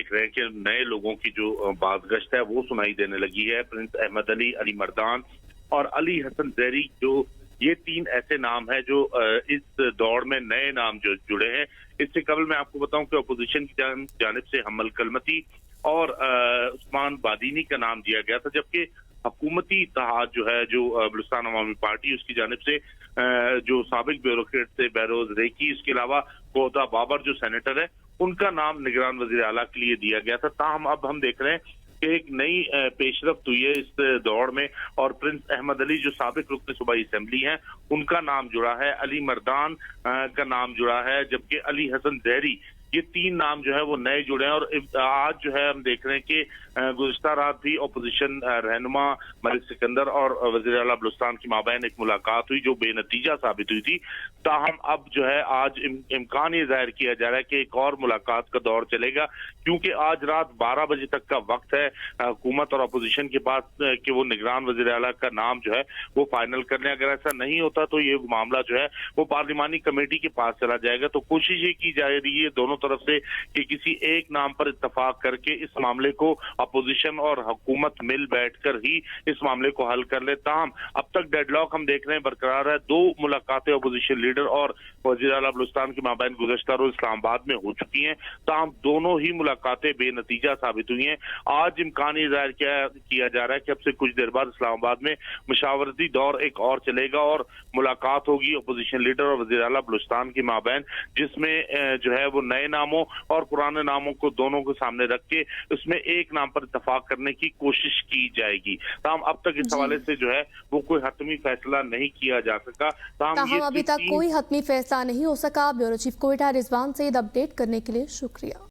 देख रहे हैं कि नए लोगों की जो बाज़गश्त है वो सुनाई देने लगी है। प्रिंस अहमद अली, अली मर्दान और अली हसन ज़हरी, जो ये तीन ऐसे नाम हैं जो इस दौड़ में नए नाम जो जुड़े हैं। इससे कबल मैं आपको बताऊं कि अपोजिशन की जानिब से हमल कलमती और उस्मान बादीनी का नाम दिया गया था, जबकि हुकूमती इत्तेहाद जो है, जो बलूचिस्तान अवामी पार्टी, उसकी जानिब से जो साबिक ब्यूरोक्रेट थे बहरोज रेकी, इसके अलावा कोहता बाबर जो सेनेटर है, उनका नाम निगरान वजीर आला के लिए दिया गया था। ताहम अब हम देख रहे हैं कि एक नई पेशरफ्त हुई है इस दौड़ में, और प्रिंस अहमद अली जो साबिक रुकन सूबाई असेंबली हैं, उनका नाम जुड़ा है, अली मर्दान का नाम जुड़ा है, जबकि अली हसन ज़हरी, ये तीन नाम जो है वो नए जुड़े हैं। और आज जो है हम देख रहे हैं कि गुज़िश्ता रात भी अपोजिशन रहनुमा मलिक सिकंदर और वज़ीर आला बलूचिस्तान की माबैन एक मुलाकात हुई जो बेनतीजा साबित हुई थी। ताहम अब जो है आज इम्कान ये जाहिर किया जा रहा है कि एक और मुलाकात का दौर चलेगा, क्योंकि आज रात 12 बजे तक का वक्त है हुकूमत और अपोजिशन के पास कि वो निगरान वज़ीर आला का नाम जो है वो फाइनल कर लें। अगर ऐसा नहीं होता तो ये मामला जो है वो पार्लिमानी कमेटी के पास चला जाएगा। तो कोशिश ये की जा रही है दोनों तरफ से कि किसी एक नाम पर इत्तफाक करके इस मामले को अपोजिशन और हुकूमत मिल बैठकर ही इस मामले को हल कर ले। ताहम अब तक डेडलॉक हम देख रहे हैं बरकरार है। 2 मुलाकातें अपोजिशन लीडर और वज़ीर आला बलूचिस्तान के माबैन गुज़श्ता रोज इस्लामाबाद में हो चुकी हैं। ताहम दोनों ही मुलाकातें बेनतीजा साबित हुई हैं। आज इम्कान ये जाहिर किया जा रहा है कि अब से कुछ देर बाद इस्लामाबाद में मुशावरती दौर एक और चलेगा और मुलाकात होगी अपोजिशन लीडर और वज़ीर आला बलूचिस्तान के माबैन, जिसमें जो है वो नए नामों और पुराने नामों को दोनों को सामने रख के उसमें एक नाम पर इत्तफाक करने की कोशिश की जाएगी। ताहम अब तक इस हवाले से जो है वो कोई हतमी फैसला नहीं किया जा सका। ताहम अभी तक कोई हतमी फैसला नहीं हो सका। Bureau chief Quetta Rizwan Saeed update करने के लिए शुक्रिया।